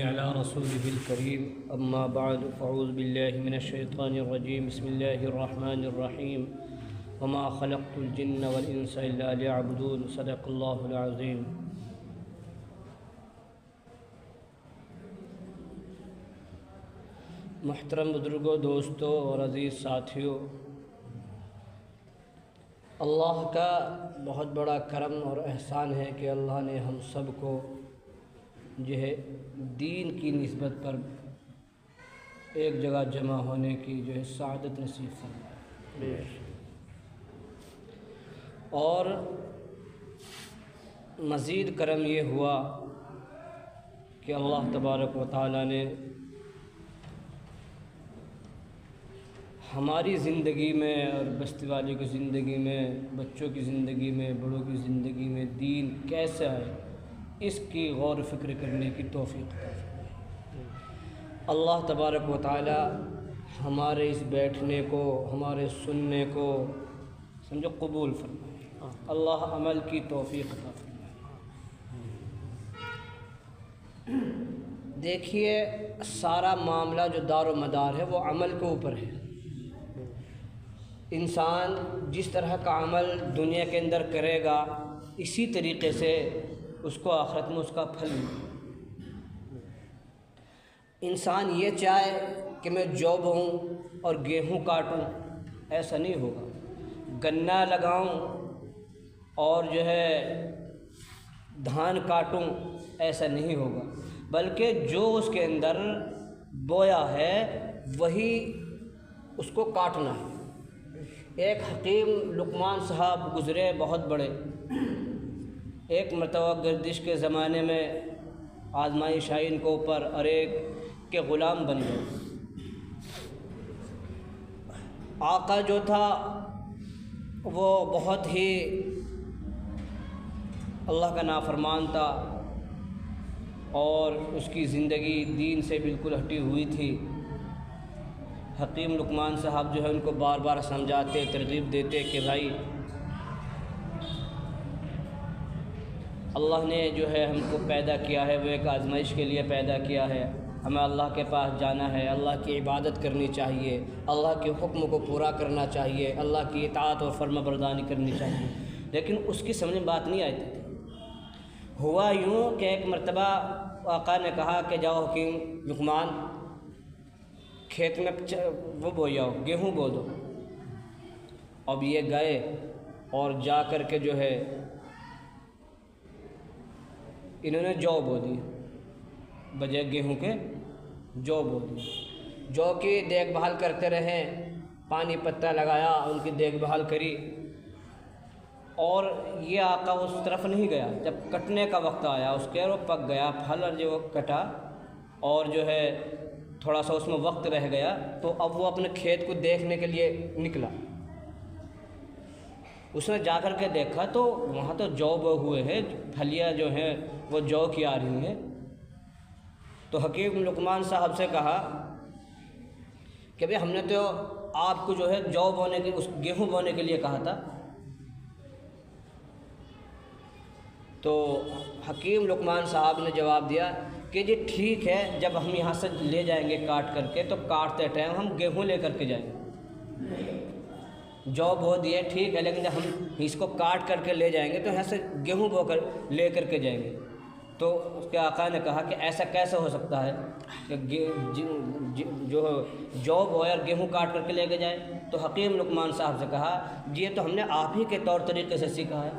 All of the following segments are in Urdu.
على رسوله الكريم أما بعد فأعوذ بالله من الشيطان الرجيم بسم الله الرحمن الرحيم وما خلقت الجن والإنس إلا ليعبدون صدق الله العظيم۔ محترم بزرگوں، دوستوں اور عزیز ساتھیوں، اللہ کا بہت بڑا کرم اور احسان ہے کہ اللہ نے ہم سب کو جو ہے دین کی نسبت پر ایک جگہ جمع ہونے کی جو ہے سعادت نصیب فرمائی، اور مزید کرم یہ ہوا کہ اللہ تبارک و تعالی نے ہماری زندگی میں اور بستی والوں کی زندگی میں، بچوں کی زندگی میں، بڑوں کی زندگی میں دین کیسے آئے اس کی غور و فکر کرنے کی توفیق عطا فرمائے۔ اللہ تبارک و تعالی ہمارے اس بیٹھنے کو، ہمارے سننے کو سمجھو قبول فرمائے، اللہ عمل کی توفیق عطا فرمائے۔ دیکھیے، سارا معاملہ جو دار و مدار ہے وہ عمل کے اوپر ہے۔ انسان جس طرح کا عمل دنیا کے اندر کرے گا اسی طریقے سے اس کو آخرت میں اس کا پھل ملے۔ انسان یہ چاہے کہ میں جو بوؤں اور گیہوں کاٹوں، ایسا نہیں ہوگا۔ گنا لگاؤں اور جو ہے دھان کاٹوں، ایسا نہیں ہوگا، بلکہ جو اس کے اندر بویا ہے وہی اس کو کاٹنا ہے۔ ایک حکیم لقمان صاحب گزرے، بہت بڑے، ایک مرتبہ گردش کے زمانے میں آزمائش آئی ان کے اوپر اور ایک کے غلام بن گئے۔ آقا جو تھا وہ بہت ہی اللہ کا نافرمان تھا اور اس کی زندگی دین سے بالکل ہٹی ہوئی تھی۔ حکیم لقمان صاحب جو ہے ان کو بار بار سمجھاتے، ترغیب دیتے کہ بھائی اللہ نے جو ہے ہم کو پیدا کیا ہے وہ ایک آزمائش کے لیے پیدا کیا ہے، ہمیں اللہ کے پاس جانا ہے، اللہ کی عبادت کرنی چاہیے، اللہ کے حکم کو پورا کرنا چاہیے، اللہ کی اطاعت اور فرما برداری کرنی چاہیے، لیکن اس کی سمجھ میں بات نہیں آئی تھی۔ ہوا یوں کہ ایک مرتبہ آقا نے کہا کہ جاؤ حکیم لقمان کھیت میں وہ بویاؤ، گیہوں بو دو۔ اب یہ گئے اور جا کر کے جو ہے انہوں نے جو بو دی، بجائے گیہوں کے جو بو دی۔ جو کی دیکھ بھال کرتے رہے، پانی پتہ لگایا، ان کی دیکھ بھال کری، اور یہ آقا اس طرف نہیں گیا۔ جب کٹنے کا وقت آیا اس کے، وہ پک گیا پھل، اور جو کٹا اور جو ہے تھوڑا سا اس میں وقت رہ گیا، تو اب وہ اپنے کھیت کو دیکھنے کے لیے نکلا۔ اس نے جا کر کے دیکھا تو وہاں تو جو بو ہوئے ہیں، پھلیاں جو ہیں وہ جو کی آ رہی ہیں۔ تو حکیم لقمان صاحب سے کہا کہ بھئی ہم نے تو آپ کو جو ہے جو بونے کے، اس گیہوں بونے کے لیے کہا تھا۔ تو حکیم لقمان صاحب نے جواب دیا کہ جی ٹھیک ہے، جب ہم یہاں سے لے جائیں گے کاٹ کر کے تو کاٹتے ٹائم ہم گیہوں لے کر کے جائیں گے، جو بو دیے ٹھیک ہے، لیکن جب ہم اس کو کاٹ کر کے لے جائیں گے تو یہاں سے گیہوں بو کر لے کر کے جائیں گے۔ تو اس کے آقا نے کہا کہ ایسا کیسے ہو سکتا ہے کہ جو بویا اور گیہوں کاٹ کر کے لے کے جائیں؟ تو حکیم لقمان صاحب سے کہا جی یہ تو ہم نے آپ ہی کے طور طریقے سے سیکھا ہے۔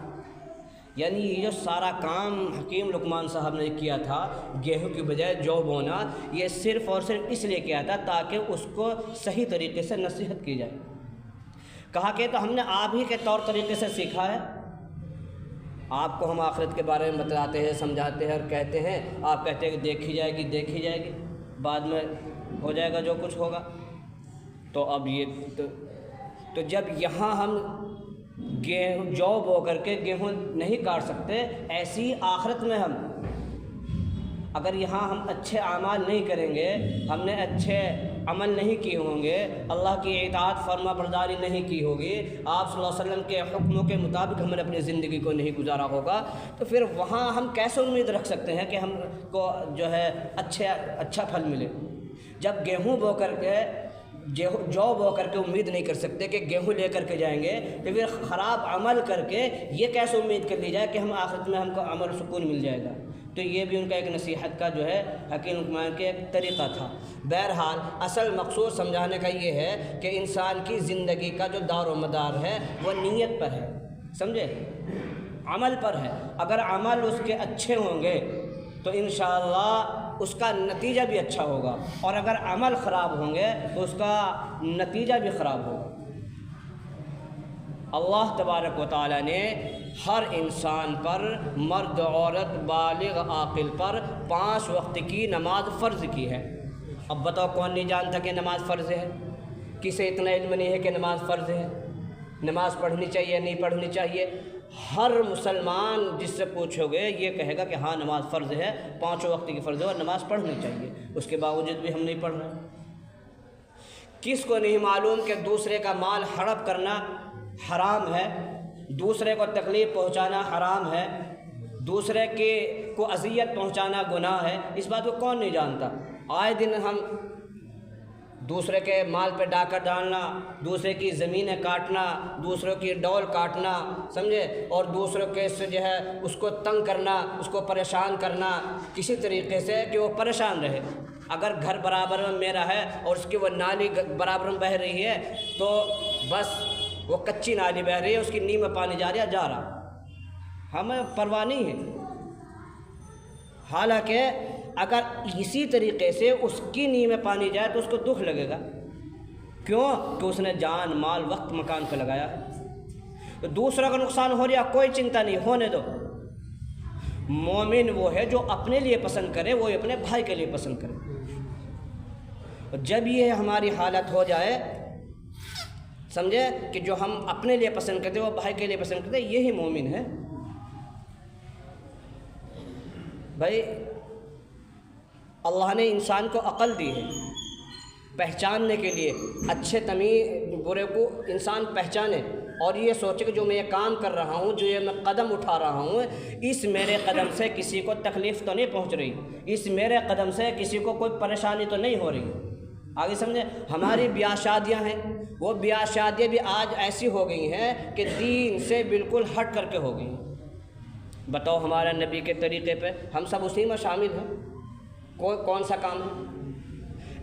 یعنی یہ جو سارا کام حکیم لقمان صاحب نے کیا تھا گیہوں کی بجائے جو بونا، یہ صرف اور صرف اس لیے کیا تھا تاکہ اس کو صحیح طریقے سے نصیحت کی جائے۔ کہا کہ تو ہم نے آپ ہی کے طور طریقے سے سیکھا ہے، آپ کو ہم آخرت کے بارے میں بتلاتے ہیں، سمجھاتے ہیں اور کہتے ہیں، آپ کہتے ہیں کہ دیکھی جائے گی دیکھی جائے گی، بعد میں ہو جائے گا جو کچھ ہوگا۔ تو اب یہ تو جب یہاں ہم گیہوں جو بو کر کے گیہوں نہیں کاٹ سکتے، ایسی آخرت میں ہم اگر یہاں ہم اچھے اعمال نہیں کریں گے، ہم نے اچھے عمل نہیں کیے ہوں گے، اللہ کی اطاعت فرما برداری نہیں کی ہوگی، آپ صلی اللہ علیہ وسلم کے حکموں کے مطابق ہم نے اپنی زندگی کو نہیں گزارا ہوگا، تو پھر وہاں ہم کیسے امید رکھ سکتے ہیں کہ ہم کو جو ہے اچھا پھل ملے؟ جب گیہوں بو کر کے جو بو کر کے امید نہیں کر سکتے کہ گیہوں لے کر کے جائیں گے، تو پھر خراب عمل کر کے یہ کیسے امید کر لی جائے کہ ہم آخرت میں ہم کو امن و سکون مل جائے گا؟ تو یہ بھی ان کا ایک نصیحت کا جو ہے حکیم لقمان کے ایک طریقہ تھا۔ بہرحال اصل مقصود سمجھانے کا یہ ہے کہ انسان کی زندگی کا جو دار و مدار ہے وہ نیت پر ہے، سمجھے، عمل پر ہے۔ اگر عمل اس کے اچھے ہوں گے تو انشاءاللہ اس کا نتیجہ بھی اچھا ہوگا، اور اگر عمل خراب ہوں گے تو اس کا نتیجہ بھی خراب ہوگا۔ اللہ تبارک و تعالیٰ نے ہر انسان پر، مرد عورت بالغ عاقل پر 5 وقت کی نماز فرض کی ہے۔ اب بتاؤ کون نہیں جانتا کہ نماز فرض ہے؟ کسے اتنا علم نہیں ہے کہ نماز فرض ہے؟ نماز پڑھنی چاہیے نہیں پڑھنی چاہیے؟ ہر مسلمان جس سے پوچھو گے یہ کہے گا کہ ہاں نماز فرض ہے، 5 وقت کی فرض ہے اور نماز پڑھنی چاہیے، اس کے باوجود بھی ہم نہیں پڑھ رہے۔ کس کو نہیں معلوم کہ دوسرے کا مال ہڑپ کرنا حرام ہے، دوسرے کو تکلیف پہنچانا حرام ہے، دوسرے کو اذیت پہنچانا گناہ ہے؟ اس بات کو کون نہیں جانتا؟ آئے دن ہم دوسرے کے مال پہ ڈاکہ ڈالنا، دوسرے کی زمینیں کاٹنا، دوسروں کی ڈول کاٹنا، سمجھے، اور دوسروں کے سے جو ہے اس کو تنگ کرنا، اس کو پریشان کرنا کسی طریقے سے کہ وہ پریشان رہے۔ اگر گھر برابر میں میرا ہے اور اس کی وہ نالی برابر میں بہہ رہی ہے تو بس وہ کچی نالی بہہ رہی ہے، اس کی نیند میں پانی جا رہا، ہمیں پرواہ نہیں ہے۔ حالانکہ اگر اسی طریقے سے اس کی نیند میں پانی جائے تو اس کو دکھ لگے گا، کیوں کہ اس نے جان مال وقت مکان پہ لگایا ہے۔ تو دوسروں کا نقصان ہو رہا، کوئی چنتا نہیں، ہونے دو۔ مومن وہ ہے جو اپنے لیے پسند کرے، وہ اپنے بھائی کے لیے پسند کرے۔ جب یہ ہماری حالت ہو جائے، سمجھے، کہ جو ہم اپنے لیے پسند کرتے وہ بھائی کے لیے پسند کرتے، یہی مومن ہے۔ بھائی اللہ نے انسان کو عقل دی ہے پہچاننے کے لیے، اچھے تمیز برے کو انسان پہچانے، اور یہ سوچے کہ جو میں یہ کام کر رہا ہوں، جو یہ میں قدم اٹھا رہا ہوں، اس میرے قدم سے کسی کو تکلیف تو نہیں پہنچ رہی، اس میرے قدم سے کسی کو کوئی پریشانی تو نہیں ہو رہی۔ آگے سمجھے، ہماری بیاہ شادیاں ہیں، وہ بیاہ شادیاں بھی آج ایسی ہو گئی ہیں کہ دین سے بالکل ہٹ کر کے ہو گئی ہیں۔ بتاؤ ہمارے نبی کے طریقے پہ ہم سب اسی میں شامل ہیں، کون سا کام ہے؟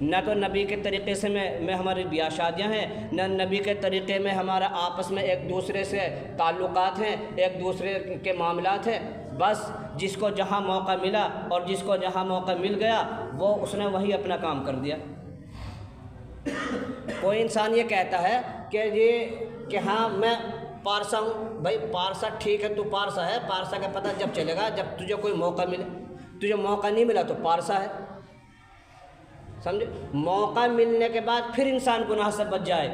نہ تو نبی کے طریقے سے میں ہماری بیاہ شادیاں ہیں، نہ نبی کے طریقے میں ہمارا آپس میں ایک دوسرے سے تعلقات ہیں، ایک دوسرے کے معاملات ہیں۔ بس جس کو جہاں موقع ملا اور جس کو جہاں موقع مل گیا وہ اس نے وہی اپنا کام کر دیا۔ کوئی انسان یہ کہتا ہے کہ ہاں میں پارسا ہوں، بھائی پارسا ٹھیک ہے، تو پارسا ہے، پارسا کا پتہ جب چلے گا جب تجھے کوئی موقع ملے، تجھے موقع نہیں ملا تو پارسا ہے، سمجھے۔ موقع ملنے کے بعد پھر انسان گناہ سے بچ جائے۔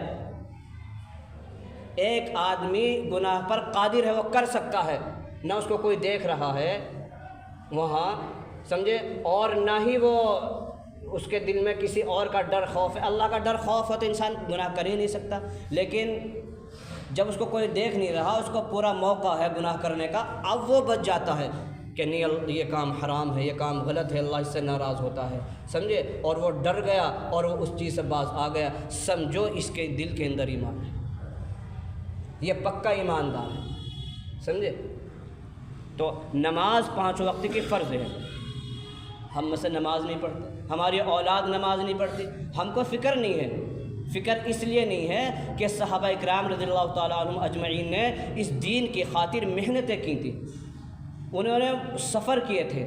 ایک آدمی گناہ پر قادر ہے، وہ کر سکتا ہے، نہ اس کو کوئی دیکھ رہا ہے وہاں، سمجھے، اور نہ ہی وہ اس کے دل میں کسی اور کا ڈر خوف ہے۔ اللہ کا ڈر خوف ہے تو انسان گناہ کر ہی نہیں سکتا، لیکن جب اس کو کوئی دیکھ نہیں رہا، اس کو پورا موقع ہے گناہ کرنے کا، اب وہ بچ جاتا ہے کہ نہیں یہ کام حرام ہے، یہ کام غلط ہے، اللہ اس سے ناراض ہوتا ہے، سمجھے، اور وہ ڈر گیا اور وہ اس چیز سے باز آ گیا، سمجھو اس کے دل کے اندر ایمان ہے، یہ پکا ایماندار ہے، سمجھے۔ تو نماز 5 وقت کی فرض ہے، ہم میں سے نماز نہیں پڑھتے، ہماری اولاد نماز نہیں پڑھتی، ہم کو فکر نہیں ہے۔ فکر اس لیے نہیں ہے کہ صحابہ اکرام رضی اللہ تعالیٰ عنہم اجمعین نے اس دین کی خاطر محنتیں کی تھیں، انہوں نے سفر کیے تھے،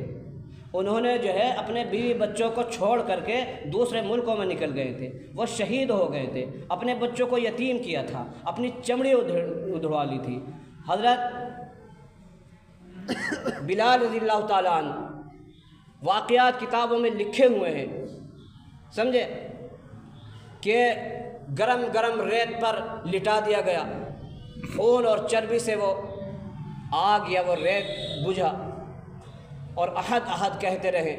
انہوں نے جو ہے اپنے بیوی بچوں کو چھوڑ کر کے دوسرے ملکوں میں نکل گئے تھے، وہ شہید ہو گئے تھے، اپنے بچوں کو یتیم کیا تھا، اپنی چمڑی ادھڑوا لی تھی۔ حضرت بلال رضی اللہ تعالیٰ عنہ، واقعات کتابوں میں لکھے ہوئے ہیں، سمجھے، کہ گرم گرم ریت پر لٹا دیا گیا، خون اور چربی سے وہ آگ یا وہ ریت بجھا، اور احد احد کہتے رہے،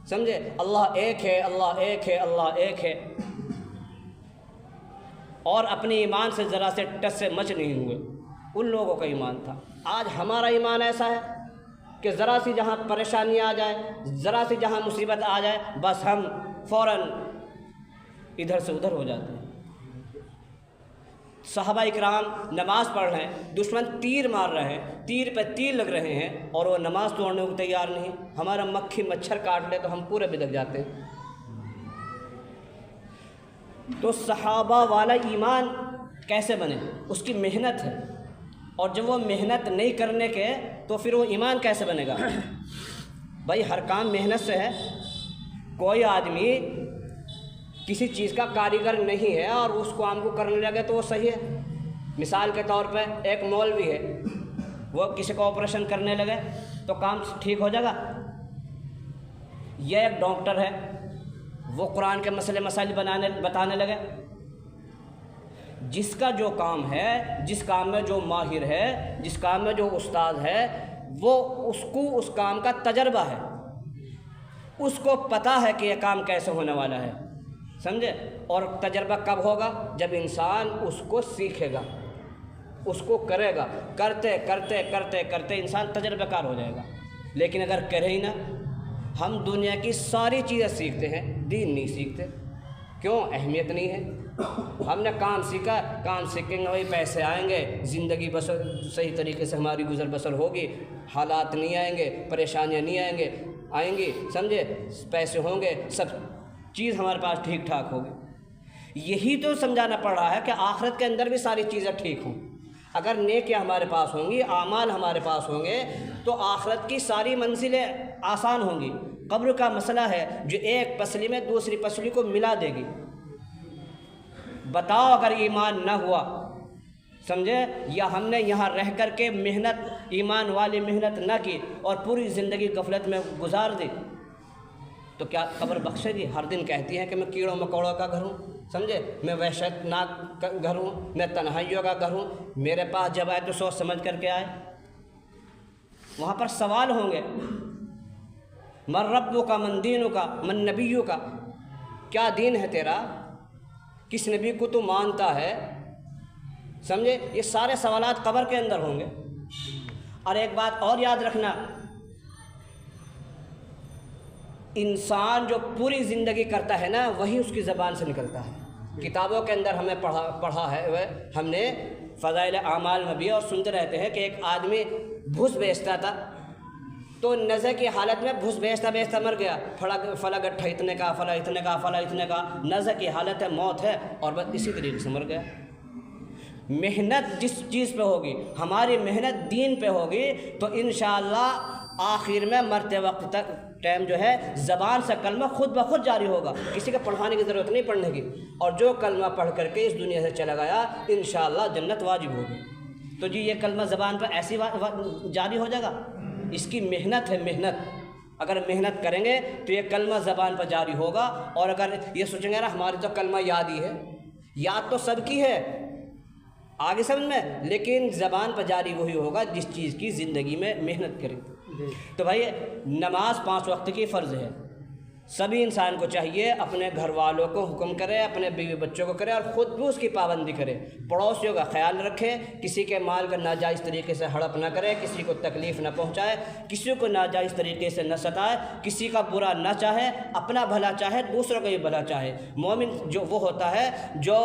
سمجھے؟ اللہ ایک ہے، اللہ ایک ہے، اللہ ایک ہے، اور اپنے ایمان سے ذرا سے ٹچ سے مچ نہیں ہوئے۔ ان لوگوں کا ایمان تھا۔ آج ہمارا ایمان ایسا ہے کہ ذرا سی جہاں پریشانی آ جائے، ذرا سی جہاں مصیبت آ جائے، بس ہم فوراً ادھر سے ادھر ہو جاتے ہیں۔ صحابہ اکرام نماز پڑھ رہے ہیں، دشمن تیر مار رہے ہیں، تیر پہ تیر لگ رہے ہیں، اور وہ نماز توڑنے کو تیار نہیں۔ ہمارا مکھی مچھر کاٹ لے تو ہم پورے بدک جاتے ہیں۔ تو صحابہ والا ایمان کیسے بنے؟ اس کی محنت ہے، اور جب وہ محنت نہیں کرنے کے تو پھر وہ ایمان کیسے بنے گا؟ بھائی ہر کام محنت سے ہے۔ کوئی آدمی کسی چیز کا کاریگر نہیں ہے اور اس کام کو کرنے لگے تو وہ صحیح ہے۔ مثال کے طور پہ ایک مولوی ہے، وہ کسی کا آپریشن کرنے لگے تو کام ٹھیک ہو جائے گا؟ یہ ایک ڈاکٹر ہے، وہ قرآن کے مسئلے مسائل بتانے لگے، جس کا جو کام ہے، جس کام میں جو ماہر ہے، جس کام میں جو استاد ہے، وہ اس کو اس کام کا تجربہ ہے، اس کو پتہ ہے کہ یہ کام کیسے ہونے والا ہے، سمجھے؟ اور تجربہ کب ہوگا؟ جب انسان اس کو سیکھے گا، اس کو کرے گا، کرتے کرتے کرتے کرتے انسان تجربہ کار ہو جائے گا۔ لیکن اگر کرے ہی نہ، ہم دنیا کی ساری چیزیں سیکھتے ہیں، دین نہیں سیکھتے، کیوں؟ اہمیت نہیں ہے۔ ہم نے کام سیکھا، کام سیکھیں گے وہی پیسے آئیں گے، زندگی بسر صحیح طریقے سے ہماری گزر بسر ہوگی، حالات نہیں آئیں گے، پریشانیاں نہیں آئیں گی، سمجھے؟ پیسے ہوں گے، سب چیز ہمارے پاس ٹھیک ٹھاک ہوگی۔ یہی تو سمجھانا پڑ رہا ہے کہ آخرت کے اندر بھی ساری چیزیں ٹھیک ہوں۔ اگر نیکیاں ہمارے پاس ہوں گی، اعمال ہمارے پاس ہوں گے، تو آخرت کی ساری منزلیں آسان ہوں گی۔ قبر کا مسئلہ ہے جو ایک پسلی میں دوسری پسلی کو ملا دے گی۔ بتاؤ اگر ایمان نہ ہوا، سمجھے، یا ہم نے یہاں رہ کر کے محنت، ایمان والی محنت نہ کی اور پوری زندگی غفلت میں گزار دی، تو کیا قبر بخشے گی؟ ہر دن کہتی ہے کہ میں کیڑوں مکوڑوں کا گھر ہوں، سمجھے، میں وحشت ناک کا گھر ہوں، میں تنہائیوں کا گھر ہوں، میرے پاس جب آئے تو سوچ سمجھ کر کے آئے۔ وہاں پر سوال ہوں گے، من ربک کا، من دینک کا، من نبیک کا، کیا دین ہے تیرا، کس نبی کو تو مانتا ہے، سمجھے؟ یہ سارے سوالات قبر کے اندر ہوں گے۔ اور ایک بات اور یاد رکھنا، انسان جو پوری زندگی کرتا ہے نا، وہی اس کی زبان سے نکلتا ہے۔ کتابوں کے اندر ہمیں پڑھا ہے، ہم نے فضائل اعمال میں بھی، اور سنتے رہتے ہیں کہ ایک آدمی بھوس بیچتا تھا، تو نزع کی حالت میں بھوس بیچتا بیچتا مر گیا، فلا گٹھا اتنے کا، فلا اتنے کا، فلا اتنے کا، نزع کی حالت ہے، موت ہے، اور بس اسی طریقے سے مر گیا۔ محنت جس چیز پہ ہوگی، ہماری محنت دین پہ ہوگی، تو انشاءاللہ آخر میں مرتے وقت تک ٹائم جو ہے زبان سے کلمہ خود بخود جاری ہوگا، کسی کو پڑھانے کی ضرورت نہیں پڑھنے کی، اور جو کلمہ پڑھ کر کے اس دنیا سے چلا گیا انشاءاللہ جنت واجب ہوگی۔ تو جی یہ کلمہ زبان پر ایسی جاری ہو جائے گا؟ اس کی محنت ہے، محنت۔ اگر محنت کریں گے تو یہ کلمہ زبان پر جاری ہوگا، اور اگر یہ سوچیں گے نا ہماری تو کلمہ یاد ہی ہے، یاد تو سب کی ہے، آگے سمجھ میں، لیکن زبان پر جاری وہی ہوگا جس چیز کی زندگی میں محنت کرے۔ تو بھائی نماز 5 وقت کی فرض ہے، سبھی انسان کو چاہیے اپنے گھر والوں کو حکم کرے، اپنے بیوی بچوں کو کرے، اور خود بھی اس کی پابندی کرے، پڑوسیوں کا خیال رکھے، کسی کے مال کا ناجائز طریقے سے ہڑپ نہ کرے، کسی کو تکلیف نہ پہنچائے، کسی کو ناجائز طریقے سے نہ ستائے، کسی کا برا نہ چاہے، اپنا بھلا چاہے، دوسروں کا بھی بھلا چاہے۔ مومن جو وہ ہوتا ہے جو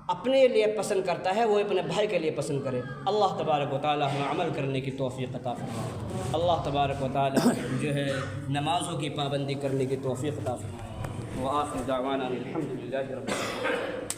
اپنے لیے پسند کرتا ہے، وہ اپنے بھائی کے لیے پسند کرے۔ اللہ تبارک و تعالی ہمیں عمل کرنے کی توفیق عطا فرمائے۔ اللہ تبارک و تعالی جو ہے نمازوں کی پابندی کرنے کی توفیق عطا فرمائے۔ وآخر دعوانا الحمد للہ رب العالمین۔